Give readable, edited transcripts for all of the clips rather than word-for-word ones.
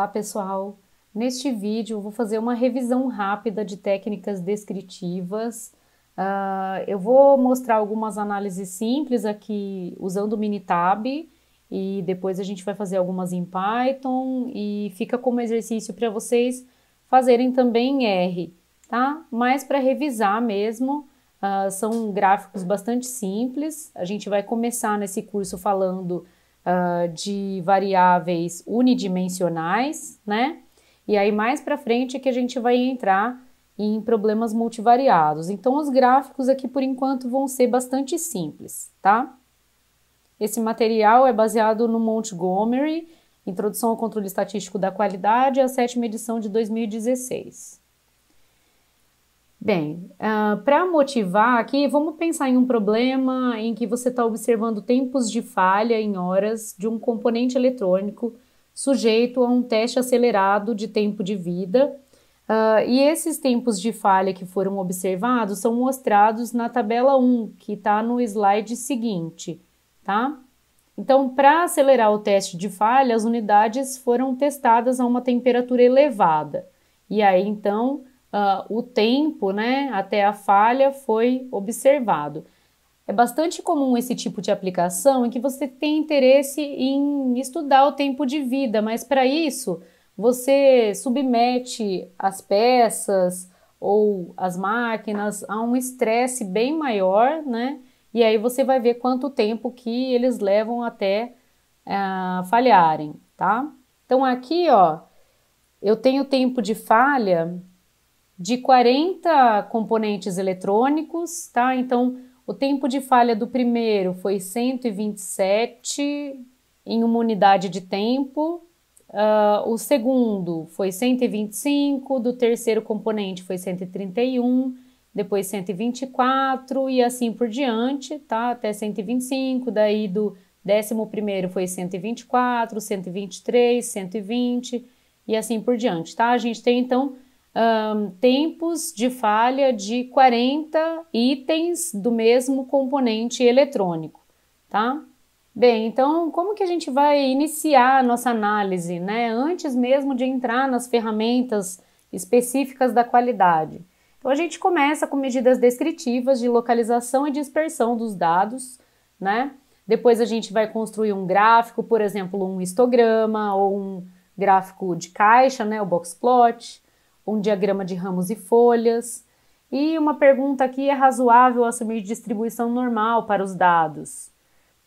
Olá, pessoal! Neste vídeo eu vou fazer uma revisão rápida de técnicas descritivas. Eu vou mostrar algumas análises simples aqui usando o Minitab e depois a gente vai fazer algumas em Python e fica como exercício para vocês fazerem também em R, tá? Mas para revisar mesmo, são gráficos bastante simples. A gente vai começar nesse curso falando de variáveis unidimensionais, né? E aí mais para frente é que a gente vai entrar em problemas multivariados. Então os gráficos aqui por enquanto vão ser bastante simples, tá? Esse material é baseado no Montgomery, Introdução ao Controle Estatístico da Qualidade, a 7ª edição de 2016. Bem, para motivar aqui, vamos pensar em um problema em que você está observando tempos de falha em horas de um componente eletrônico sujeito a um teste acelerado de tempo de vida. E esses tempos de falha que foram observados são mostrados na tabela 1, que está no slide seguinte, tá? Então, para acelerar o teste de falha, as unidades foram testadas a uma temperatura elevada. E aí, então, o tempo, né, até a falha foi observado. É bastante comum esse tipo de aplicação em que você tem interesse em estudar o tempo de vida, mas para isso você submete as peças ou as máquinas a um estresse bem maior, né? E aí você vai ver quanto tempo que eles levam até falharem, tá? Então aqui, ó, eu tenho tempo de falha de 40 componentes eletrônicos, tá? Então, o tempo de falha do primeiro foi 127 em uma unidade de tempo, o segundo foi 125, do terceiro componente foi 131, depois 124 e assim por diante, tá? Até 125, daí do 11º foi 124, 123, 120 e assim por diante, tá? A gente tem então tempos de falha de 40 itens do mesmo componente eletrônico, tá? Bem, então como que a gente vai iniciar a nossa análise, né? Antes mesmo de entrar nas ferramentas específicas da qualidade. Então a gente começa com medidas descritivas de localização e dispersão dos dados, né? Depois a gente vai construir um gráfico, por exemplo, um histograma ou um gráfico de caixa, né? O box plot, um diagrama de ramos e folhas. E uma pergunta aqui: é razoável assumir distribuição normal para os dados?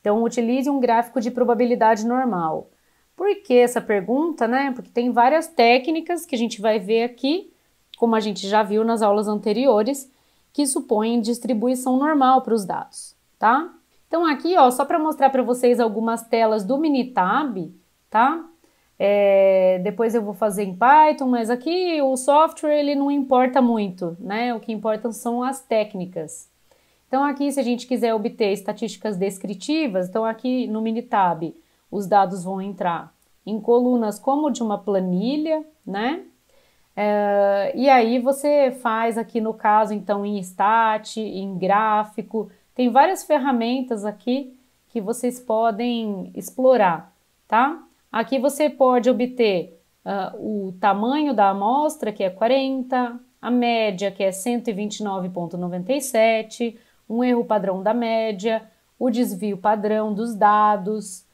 Então, utilize um gráfico de probabilidade normal. Por que essa pergunta, né? Porque tem várias técnicas que a gente vai ver aqui, como a gente já viu nas aulas anteriores, que supõem distribuição normal para os dados, tá? Então, aqui, ó, só para mostrar para vocês algumas telas do Minitab, tá? Depois eu vou fazer em Python, mas aqui o software ele não importa muito, né? O que importa são as técnicas. Então aqui, se a gente quiser obter estatísticas descritivas, então aqui no Minitab os dados vão entrar em colunas como de uma planilha, né? E aí você faz aqui no caso então em stat, em gráfico, tem várias ferramentas aqui que vocês podem explorar, tá? Aqui você pode obter o tamanho da amostra, que é 40, a média, que é 129,97, um erro padrão da média, o desvio padrão dos dados,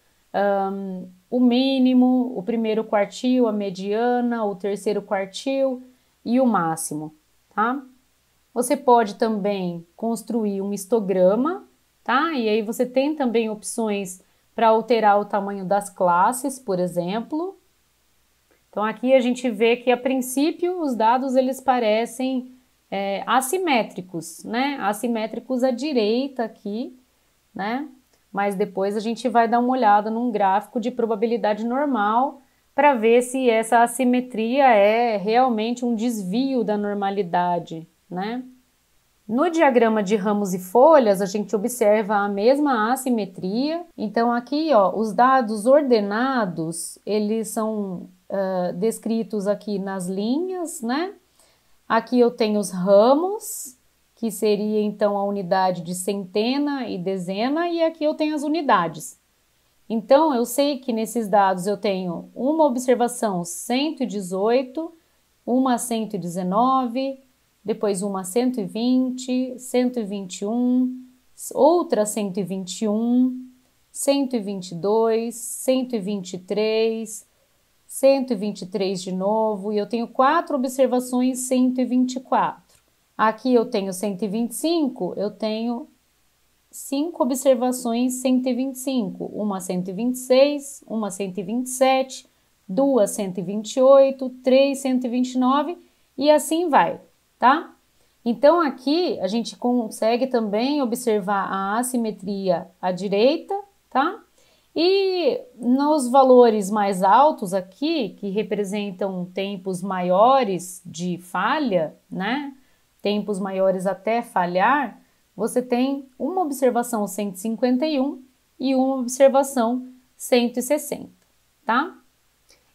o mínimo, o primeiro quartil, a mediana, o terceiro quartil e o máximo, tá? Você pode também construir um histograma, tá? E aí você tem também opções para alterar o tamanho das classes, por exemplo. Então aqui a gente vê que a princípio os dados eles parecem assimétricos, né? Assimétricos à direita aqui, né? Mas depois a gente vai dar uma olhada num gráfico de probabilidade normal para ver se essa assimetria é realmente um desvio da normalidade, né? No diagrama de ramos e folhas, a gente observa a mesma assimetria. Então aqui, ó, os dados ordenados, eles são descritos aqui nas linhas, né? Aqui eu tenho os ramos, que seria então a unidade de centena e dezena, e aqui eu tenho as unidades. Então, eu sei que nesses dados eu tenho uma observação 118, uma 119, depois uma 120, 121, outra 121, 122, 123, 123 de novo, e eu tenho 4 observações 124. Aqui eu tenho 125, eu tenho 5 observações 125, uma 126, uma 127, duas 128, 3 129 e assim vai, tá? Então aqui a gente consegue também observar a assimetria à direita, tá? E nos valores mais altos aqui, que representam tempos maiores de falha, né? Tempos maiores até falhar, você tem uma observação 151 e uma observação 160, tá?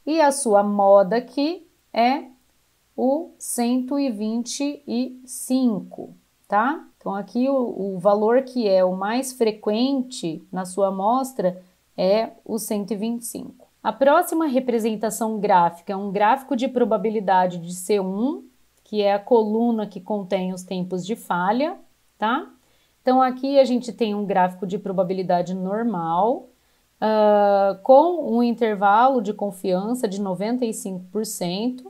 E a sua moda aqui é o 125, tá? Então aqui o valor que é o mais frequente na sua amostra é o 125. A próxima representação gráfica é um gráfico de probabilidade de C1, que é a coluna que contém os tempos de falha, tá? Então, aqui a gente tem um gráfico de probabilidade normal, com um intervalo de confiança de 95%,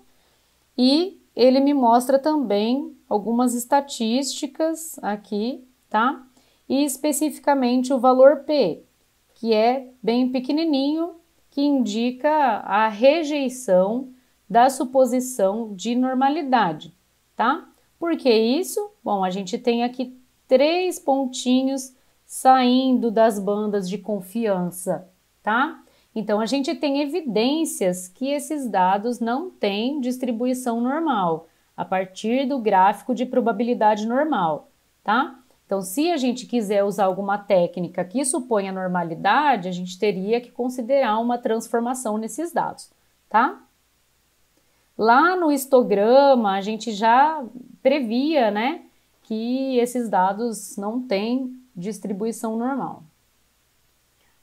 e ele me mostra também algumas estatísticas aqui, tá? E especificamente o valor P, que é bem pequenininho, que indica a rejeição da suposição de normalidade, tá? Por que isso? Bom, a gente tem aqui 3 pontinhos saindo das bandas de confiança, tá? Então, a gente tem evidências que esses dados não têm distribuição normal, a partir do gráfico de probabilidade normal, tá? Então, se a gente quiser usar alguma técnica que suponha normalidade, a gente teria que considerar uma transformação nesses dados, tá? Lá no histograma, a gente já previa, né, que esses dados não têm distribuição normal.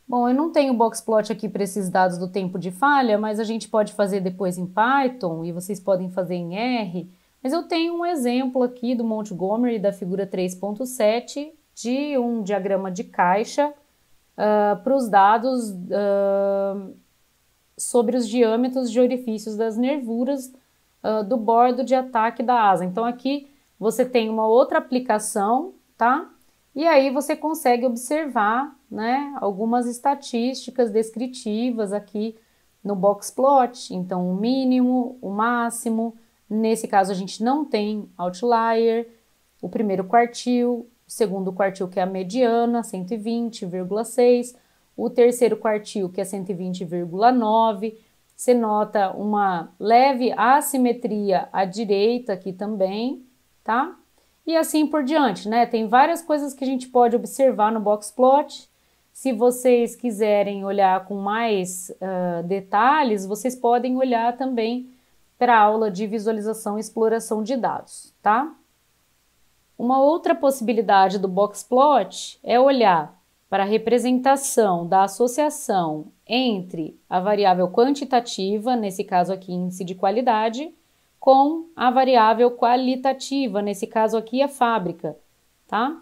Bom, eu não tenho boxplot aqui para esses dados do tempo de falha, mas a gente pode fazer depois em Python e vocês podem fazer em R. Mas eu tenho um exemplo aqui do Montgomery da figura 3.7 de um diagrama de caixa para os dados sobre os diâmetros de orifícios das nervuras do bordo de ataque da asa. Então aqui você tem uma outra aplicação, tá? E aí você consegue observar, né, algumas estatísticas descritivas aqui no boxplot. Então o mínimo, o máximo, nesse caso a gente não tem outlier, o primeiro quartil, o segundo quartil que é a mediana, 120,6, o terceiro quartil que é 120,9, você nota uma leve assimetria à direita aqui também, tá? E assim por diante, né? Tem várias coisas que a gente pode observar no boxplot. Se vocês quiserem olhar com mais detalhes, vocês podem olhar também para a aula de visualização e exploração de dados, tá? Uma outra possibilidade do boxplot é olhar para a representação da associação entre a variável quantitativa, nesse caso aqui índice de qualidade, com a variável qualitativa, nesse caso aqui a fábrica, tá?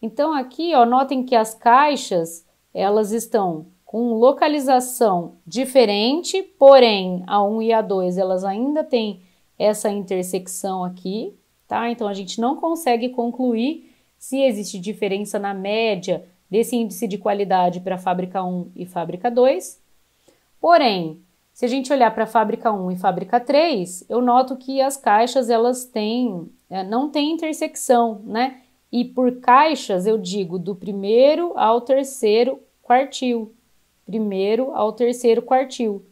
Então aqui, ó, notem que as caixas, elas estão com localização diferente, porém a 1 e a 2 elas ainda têm essa intersecção aqui, tá? Então a gente não consegue concluir se existe diferença na média desse índice de qualidade para a fábrica 1 e fábrica 2. Porém, se a gente olhar para a fábrica 1 e fábrica 3, eu noto que as caixas elas não têm intersecção, né? E por caixas eu digo do primeiro ao terceiro quartil. Primeiro ao terceiro quartil,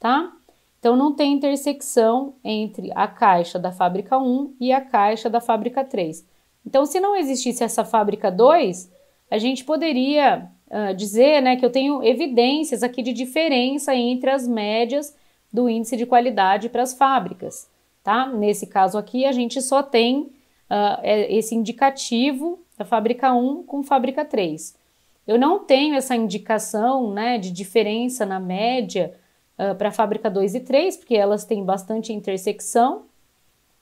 tá? Então não tem intersecção entre a caixa da fábrica 1 e a caixa da fábrica 3. Então, se não existisse essa fábrica 2, a gente poderia dizer, né, que eu tenho evidências aqui de diferença entre as médias do índice de qualidade para as fábricas, tá? Nesse caso aqui, a gente só tem esse indicativo da fábrica 1 com fábrica 3. eu não tenho essa indicação, né, de diferença na média para a fábrica 2 e 3, porque elas têm bastante intersecção,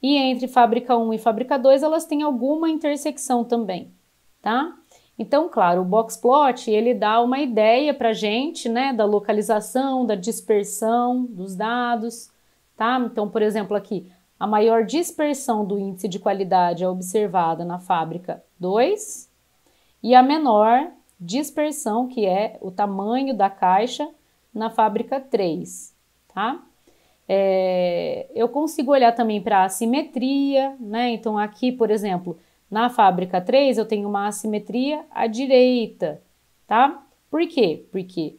e entre fábrica 1 e fábrica 2 elas têm alguma intersecção também, tá? Então, claro, o boxplot, ele dá uma ideia para a gente, né, da localização, da dispersão dos dados, tá? Então, por exemplo, aqui, a maior dispersão do índice de qualidade é observada na fábrica 2 e a menor dispersão, que é o tamanho da caixa, na fábrica 3, tá? Eu consigo olhar também para a assimetria, né? Então, aqui, por exemplo, na fábrica 3, eu tenho uma assimetria à direita, tá? Por quê? Porque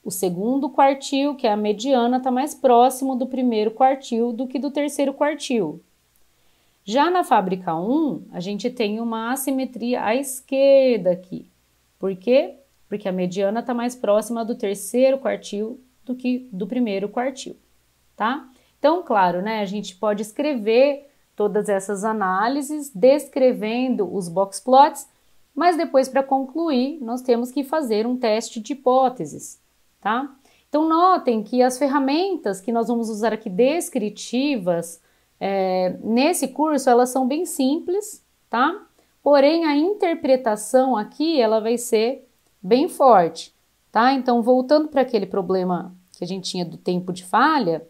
o segundo quartil, que é a mediana, está mais próximo do primeiro quartil do que do terceiro quartil. Já na fábrica 1, a gente tem uma assimetria à esquerda aqui. Por quê? Porque a mediana está mais próxima do terceiro quartil do que do primeiro quartil, tá? Então, claro, né, a gente pode escrever todas essas análises, descrevendo os boxplots, mas depois, para concluir, nós temos que fazer um teste de hipóteses, tá? Então, notem que as ferramentas que nós vamos usar aqui descritivas, nesse curso, elas são bem simples, tá? Porém, a interpretação aqui, ela vai ser bem forte, tá? Então, voltando para aquele problema que a gente tinha do tempo de falha,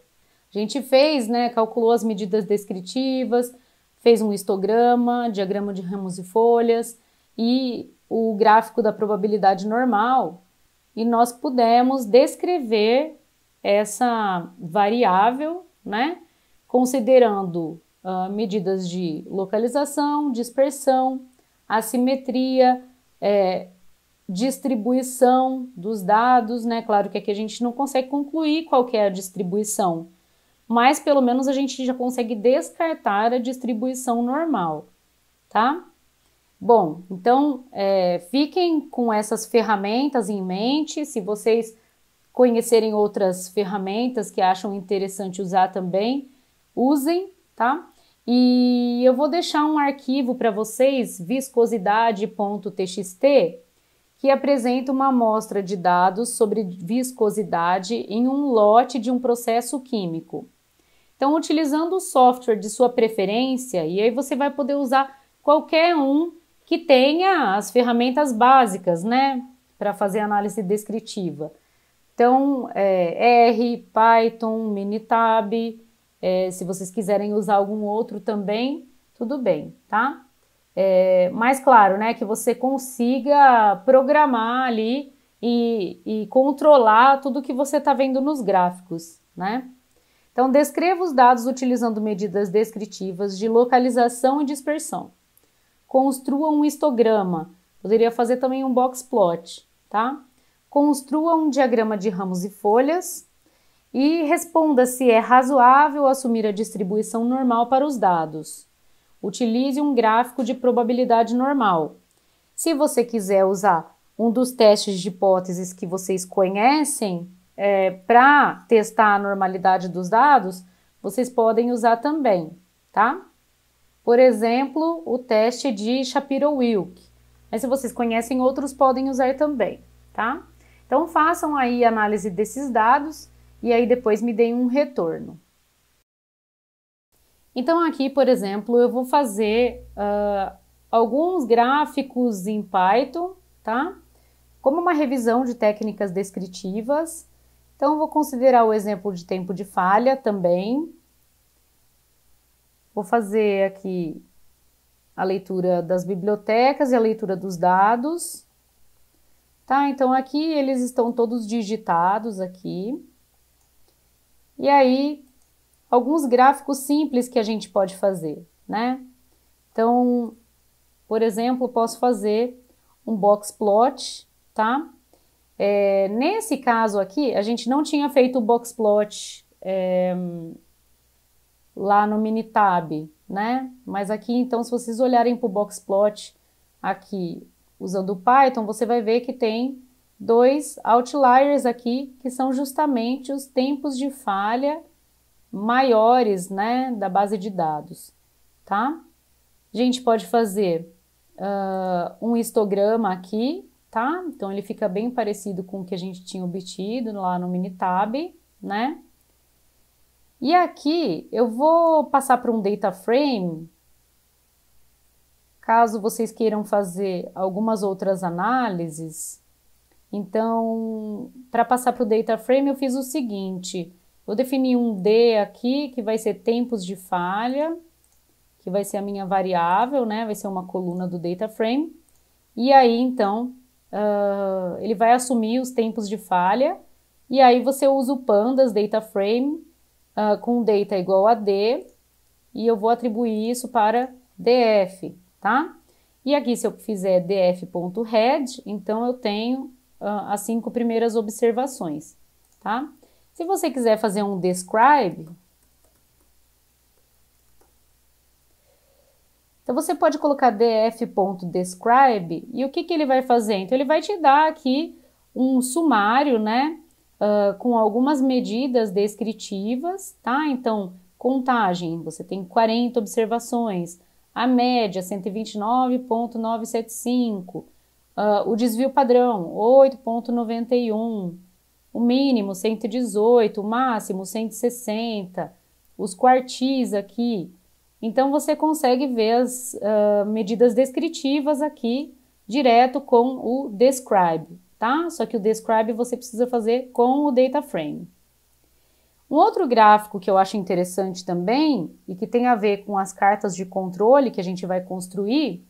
a gente fez, né, calculou as medidas descritivas, fez um histograma, diagrama de ramos e folhas e o gráfico da probabilidade normal, e nós pudemos descrever essa variável, né, considerando medidas de localização, dispersão, assimetria, distribuição dos dados, né? Claro que aqui a gente não consegue concluir qual que é a distribuição, mas pelo menos a gente já consegue descartar a distribuição normal, tá? Bom, então fiquem com essas ferramentas em mente. Se vocês conhecerem outras ferramentas que acham interessante usar também, usem, tá? E eu vou deixar um arquivo para vocês, viscosidade.txt, que apresenta uma amostra de dados sobre viscosidade em um lote de um processo químico. Então, utilizando o software de sua preferência, e aí você vai poder usar qualquer um que tenha as ferramentas básicas, né, para fazer análise descritiva. Então, R, Python, Minitab, se vocês quiserem usar algum outro também, tudo bem, tá? Mas claro, né, que você consiga programar ali e controlar tudo que você está vendo nos gráficos, né? Então, descreva os dados utilizando medidas descritivas de localização e dispersão. Construa um histograma, poderia fazer também um boxplot, tá? Construa um diagrama de ramos e folhas e responda se é razoável assumir a distribuição normal para os dados. Utilize um gráfico de probabilidade normal. Se você quiser usar um dos testes de hipóteses que vocês conhecem para testar a normalidade dos dados, vocês podem usar também, tá? Por exemplo, o teste de Shapiro-Wilk. Mas se vocês conhecem outros, podem usar também, tá? Então, façam aí a análise desses dados e aí depois me deem um retorno. Então, aqui, por exemplo, eu vou fazer alguns gráficos em Python, tá? Como uma revisão de técnicas descritivas. Então, eu vou considerar o exemplo de tempo de falha também. Vou fazer aqui a leitura das bibliotecas e a leitura dos dados. Tá? Então, aqui eles estão todos digitados aqui. E aí, alguns gráficos simples que a gente pode fazer, né? Então, por exemplo, posso fazer um boxplot, tá? Nesse caso aqui, a gente não tinha feito o boxplot lá no Minitab, né? Mas aqui, então, se vocês olharem para o boxplot aqui, usando o Python, você vai ver que tem dois outliers aqui, que são justamente os tempos de falha maiores, né, da base de dados, tá? A gente pode fazer um histograma aqui, tá? Então, ele fica bem parecido com o que a gente tinha obtido lá no Minitab, né? E aqui, eu vou passar para um data frame, caso vocês queiram fazer algumas outras análises. Então, para passar para o data frame, eu fiz o seguinte, eu defini um D aqui, que vai ser tempos de falha, que vai ser a minha variável, né? Vai ser uma coluna do data frame. E aí, então, ele vai assumir os tempos de falha, e aí você usa o pandas data frame, com data igual a D, e eu vou atribuir isso para df, tá? E aqui, se eu fizer df.head, então eu tenho as 5 primeiras observações, tá? Se você quiser fazer um describe, então você pode colocar df.describe, e o que ele vai fazer? Então ele vai te dar aqui um sumário, né, com algumas medidas descritivas, tá? Então, contagem, você tem 40 observações, a média 129,975, o desvio padrão 8,91, o mínimo 118, o máximo 160, os quartis aqui. Então, você consegue ver as medidas descritivas aqui, direto com o describe, tá? Só que o describe você precisa fazer com o data frame. Um outro gráfico que eu acho interessante também, e que tem a ver com as cartas de controle que a gente vai construir,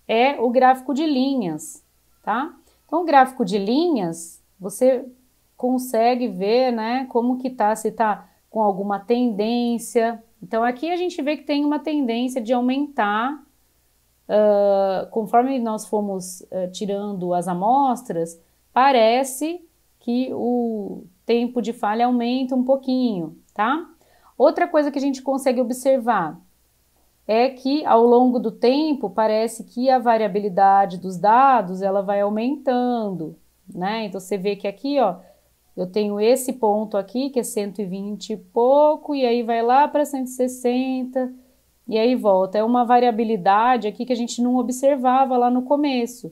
é o gráfico de linhas, tá? Então, o gráfico de linhas, você consegue ver, né, como que tá, se tá com alguma tendência. Então, aqui a gente vê que tem uma tendência de aumentar, conforme nós fomos tirando as amostras, parece que o tempo de falha aumenta um pouquinho, tá? Outra coisa que a gente consegue observar é que ao longo do tempo parece que a variabilidade dos dados ela vai aumentando, né? Então você vê que aqui, ó, eu tenho esse ponto aqui que é 120 e pouco, e aí vai lá para 160, e aí volta. É uma variabilidade aqui que a gente não observava lá no começo,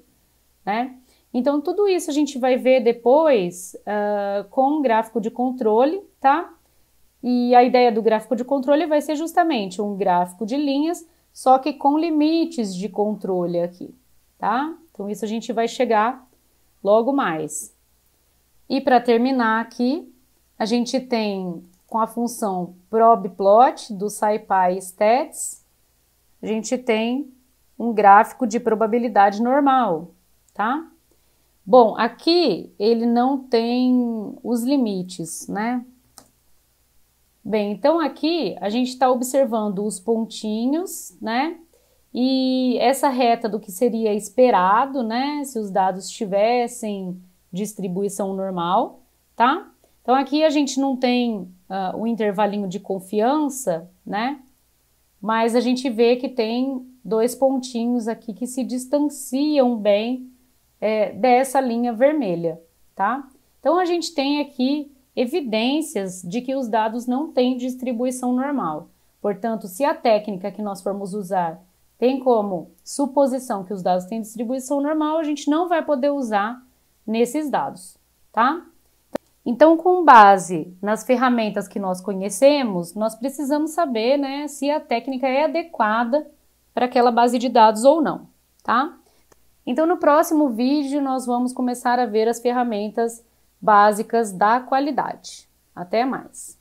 né? Então, tudo isso a gente vai ver depois com um gráfico de controle, tá? E a ideia do gráfico de controle vai ser justamente um gráfico de linhas, só que com limites de controle aqui, tá? Então, isso a gente vai chegar logo mais. E para terminar aqui, a gente tem com a função probplot do SciPy Stats, a gente tem um gráfico de probabilidade normal, tá? Bom, aqui ele não tem os limites, né? Bem, então aqui a gente está observando os pontinhos, né? E essa reta do que seria esperado, né? Se os dados tivessem distribuição normal, tá? Então aqui a gente não tem o intervalinho de confiança, né? Mas a gente vê que tem 2 pontinhos aqui que se distanciam bem dessa linha vermelha, tá? Então, a gente tem aqui evidências de que os dados não têm distribuição normal. Portanto, se a técnica que nós formos usar tem como suposição que os dados têm distribuição normal, a gente não vai poder usar nesses dados, tá? Então, com base nas ferramentas que nós conhecemos, nós precisamos saber, né, se a técnica é adequada para aquela base de dados ou não, tá? Então, no próximo vídeo, nós vamos começar a ver as ferramentas básicas da qualidade. Até mais!